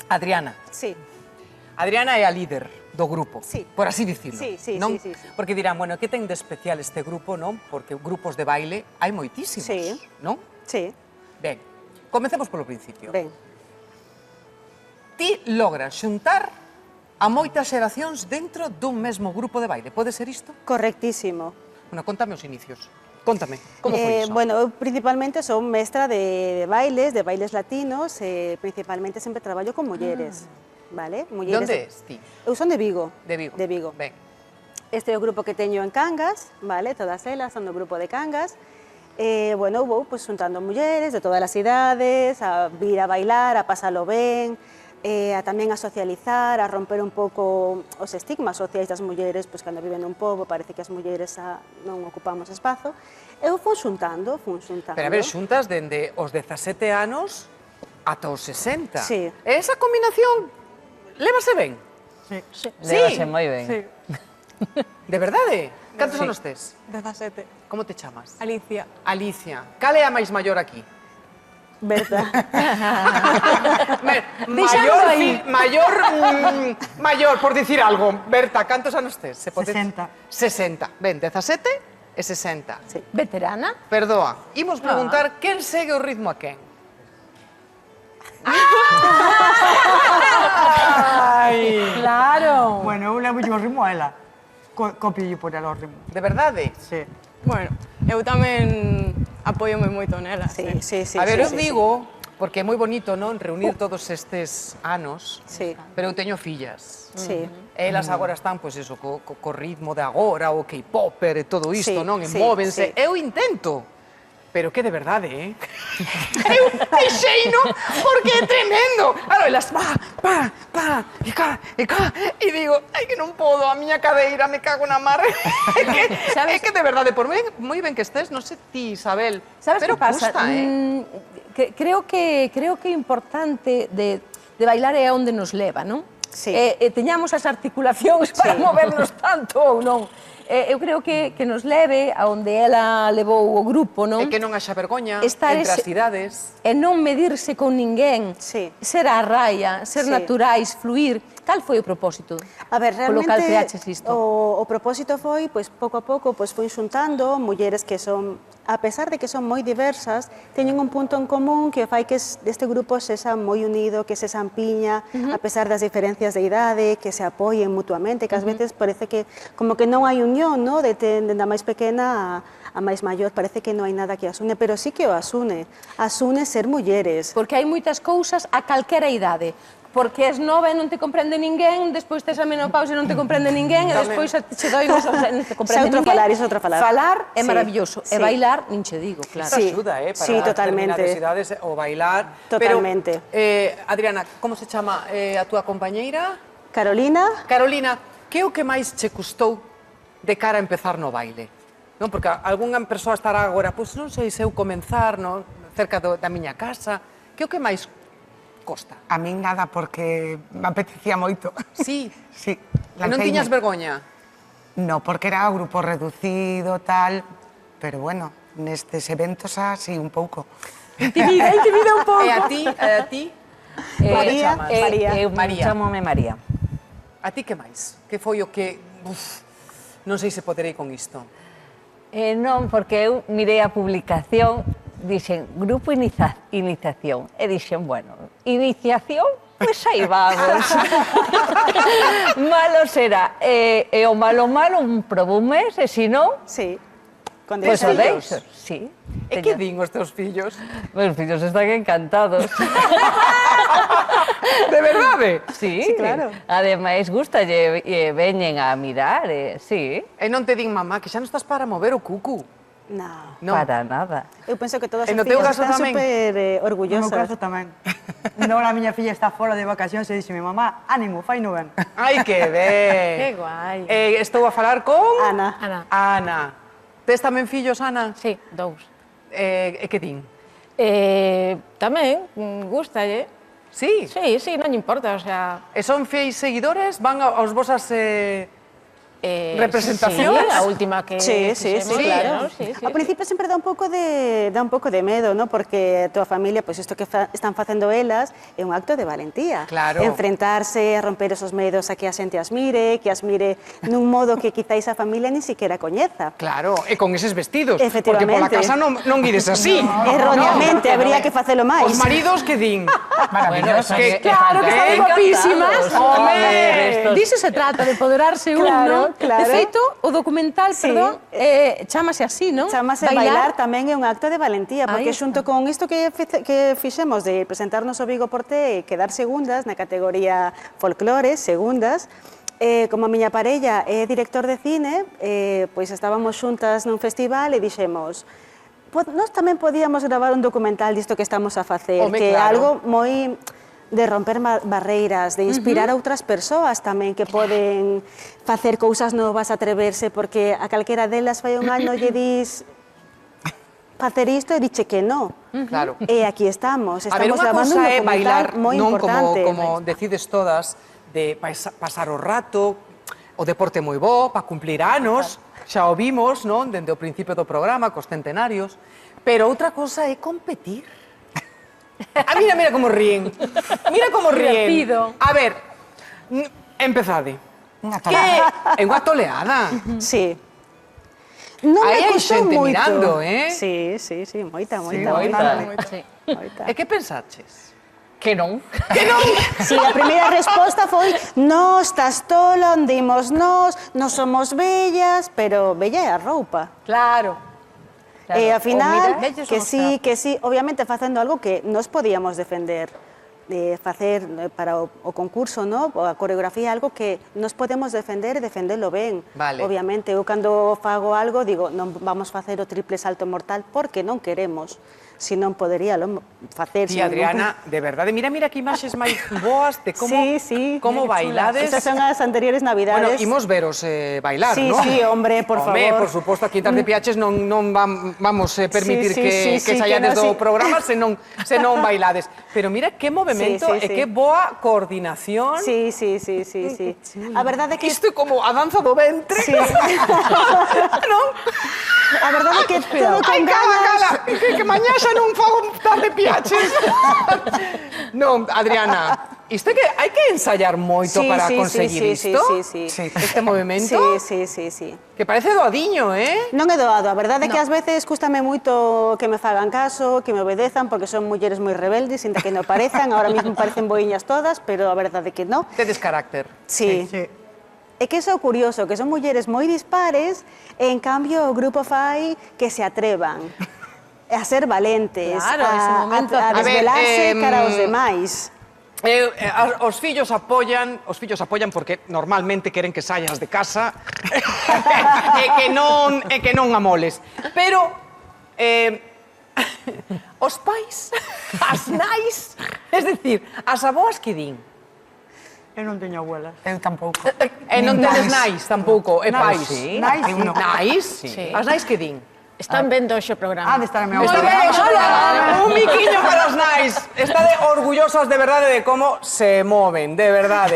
Adriana. Sí. Adriana é a líder do grupo, Sí. por así dicilo. Sí, sí, non? sí, sí, sí. Porque dirán, bueno, que ten de especial este grupo, non? Porque grupos de baile hai moitísimos, Sí. non? Sí. Ben, comecemos polo principio. Ben. Ti logras xuntar a moitas xeracións dentro dun mesmo grupo de baile. Pode ser isto? Correctísimo. Bueno, contame os inicios. Contame, como foi iso? Bueno, eu principalmente son mestra de bailes latinos, principalmente sempre traballo con mulleres, vale? De Mulleres onde és ti? Eu son de Vigo. De Vigo. De Vigo. Ben. Este é o grupo que teño en Cangas, vale? Todas elas son do grupo de Cangas. Bueno, vou pues, juntando mulleres de todas as idades, a vir a bailar, a pasalo ben, a tamén a socializar, a romper un pouco os estigmas sociais das mulleres, pois cando viven nun pobo parece que as mulleres non ocupamos espazo. Eu fun xuntando. Pero a ver, xuntas dende os 17 anos ata os 60. Sí. E esa combinación, lévase ben? Sí. Lévase moi ben. Sí. De verdade? Cantos anos tes? 17. Como te chamas? Alicia. Alicia. Cal é a máis maior aquí? Berta. Maior, por dicir algo. Berta, cantos anos tes? 60. 60. Ben, 17 e 60. Sí. Veterana? Perdoa, imos preguntar quen segue o ritmo a quen. Claro. Bueno, eu levo o ritmo a ela. Copio por ela o ritmo. De verdade? Sí. Bueno, eu tamén apóiome moito nela. Sí, sí, sí. A ver, sí, eu sí, digo, porque é moi bonito, non, reunir todos estes anos, Sí. pero eu teño fillas. Sí. Elas agora están, pois iso, co ritmo de agora, o K-popper e todo isto, Sí, non? E sí, móvense. sí. Eu intento, pero que de verdade, eu deixeino porque é tremendo. Claro, elas e digo, ai que non podo, a miña cadeira, me cago na mar. É que de verdade, por moi ben que estés, non sei ti, Isabel, Sabes pero que pasa? custa, Creo que é importante de bailar é onde nos leva, non? Sí. Teñamos as articulacións para movernos tanto ou non. Eu creo que nos leve a onde ela levou o grupo, non? É que non haxa vergoña Estar entre as ese- cidades. E non medirse con ninguén, Sí. ser a raia, ser Sí. naturais, fluir. Cal foi o propósito? A ver, Polo cal realmente creaches isto? o propósito foi, pois, pouco a pouco, pois, foi xuntando mulleres que son, a pesar de que son moi diversas, teñen un punto en común que fai que este grupo sexa moi unido, que se sampiña, a pesar das diferencias de idade, que se apoien mutuamente, que ás veces parece que como que non hai unión, no? Dende a máis pequena a máis maior, parece que non hai nada que as une, pero sí que o asune ser mulleres. Porque hai moitas cousas a calquera idade. Porque és nova e non te comprende ninguén, despois tes a menopausa e non te comprende ninguén, e despois che doi non te comprende Xa outro ninguén. falar, iso outro falar. Falar é Sí, maravilloso, e sí. bailar, nin che digo, claro. Sí. Axuda, para Sí, totalmente. determinadas idades, o bailar. Totalmente. Pero, Adriana, como se chama a túa compañeira? Carolina, Carolina, que é o que máis che custou de cara a empezar no baile? Non, porque algunha persoa estará agora, pois non sei se eu comenzar, non, cerca da miña casa. Que é o que máis costa? A min nada, porque me apetecía moito. Sí. Sí. E non tiñas vergoña? No, porque era grupo reducido, tal, pero bueno, nestes eventos así un pouco. Intimida un pouco. E a ti? María, María. Eu María. chamome María. A ti que máis? Que foi o que... non sei se poderei con isto. Non, porque eu mirei a publicación, dixen, grupo iniciación, e dixen, bueno, iniciación, pois aí vamos. Malo será, e o malo, probo un mes, e se non, sí. Con pois o 10 anos. deixo, sí. E que din os teus fillos? Meus fillos están encantados. De verdade? Sí, Sí, claro. Ademais, gustalle e veñen a mirar, sí. E non te din, mamá, que xa non estás para mover o cucu. No. Non. Para nada. Eu penso que todas E as no teu fillas caso están tamén? super No meu orgullosas. caso tamén. Non, a miña filla está fora de vacacións e dixeme, mamá, ánimo, fai no ben. Ai, que ben. Que guai. Estou a falar con... Ana. Ana. Tes tamén fillos, Ana? Sí, 2. E que din? Tamén, gustalle. Sí? Sí, non lle importa, o sea... E son fiéis seguidores? Van aos vosas Representación? Sí, a última que Sí, fixemos, claro. Sí, sí. Ao principio sempre dá un pouco de medo, ¿no? Porque a tua familia, pois isto que están facendo elas é un acto de valentía. Claro. Enfrentarse, a romper esos medos a que a xente as mire nun modo que quizáis a familia ni siquiera coñeza. Claro, e con eses vestidos. Efectivamente. Porque pola casa non ides así. Erróneamente, habría que facelo máis. Os maridos que din. Maravilloso. Claro que están guapísimas. Home, Diso se trata, de poderarse Claro, non? claro. De feito, o documental, Sí. perdón, chámase así, non? Chamase bailar tamén é un acto de valentía, porque Aí xunto con isto que fixemos de presentarnos o Vigo Porté e quedar segundas na categoría folclore, segundas, como a miña parella é director de cine, pois estábamos xuntas nun festival e dixemos nós tamén podíamos gravar un documental disto que estamos a facer, Home, que é claro. algo moi de romper barreiras, de inspirar a outras persoas tamén que poden facer cousas novas, atreverse, porque a calquera delas fai un ano lle dis facer isto e diche que no. Claro. E aquí estamos A ver, unha gravando un cousa é documental bailar, moi non importante. como decides todas, de pasar o rato, o deporte moi bo, para cumplir anos, xa o vimos, non, dende o principio do programa, cos centenarios, pero outra cousa é competir. Mira como ríen. Mira como ríen. Divertido. A ver, empezade. Unha Que é unha toleada. Sí. Non Aí me hai custou xente moito. mirando, eh? Sí, moita. Sí. E que pensaches? Que non. Sí, a primeira resposta foi nós, estás tola, onde imos nós somos bellas, pero bella é a roupa. Claro. E ao final, bellos que somos sí, obviamente facendo algo que nos podíamos defender, facer para o concurso, no? A coreografía, algo que nos podemos defender e defendelo ben. Vale. Obviamente, eu cando fago algo, digo, non vamos facer o triple salto mortal porque non queremos, si non poderíalo facer. Ti, Adriana, de verdade, mira que imaxes máis boas de como, Sí, como bailades. Estas son as anteriores navidades. Bueno, imos veros bailar, Sí, ¿no? sí, hombre, por Hombre, favor. por suposto, aquí en Tarde Piaches non vamos permitir Sí, que sí, saiades que no, do sí. programa se non bailades. Pero mira que movimento e Sí, que boa coordinación. Sí. A verdade é que Isto é como a danza do ventre. Sí. Non? a verdade é que todo con Ai, ganas. cala, que mañá xa non fago Tarde Piaches. Non, Adriana, isto é que hai que ensayar moito para conseguir isto. Sí. Este movimento. Sí. Que parece doadiño, eh? Non é doado, a verdade é que ás veces cústame moito que me fagan caso, que me obedezan, porque son mulleres moi rebeldes, sinta que non parezan, ahora mesmo parecen boiñas todas, pero a verdade é que non. Tedes carácter. Sí. É que iso é o curioso, que son mulleres moi dispares, e en cambio o grupo fai que se atrevan a ser valentes, Claro, ese momento. a A ver, desvelarse cara aos demais. Os fillos apoian porque normalmente queren que saias de casa e que non amoles. Pero os pais, as nais, es decir, as aboas que din. Eu non teño abuelas. Eu tampouco. E non tedes nais tampouco, e pais. sí. Nais, sí. Nais? Sí. As nais que din? Están vendo hoxe o programa. De estar a meu Está abuela. ben, hola, un miquiño para as nais. Estade orgullosas de verdade de como se moven, de verdade.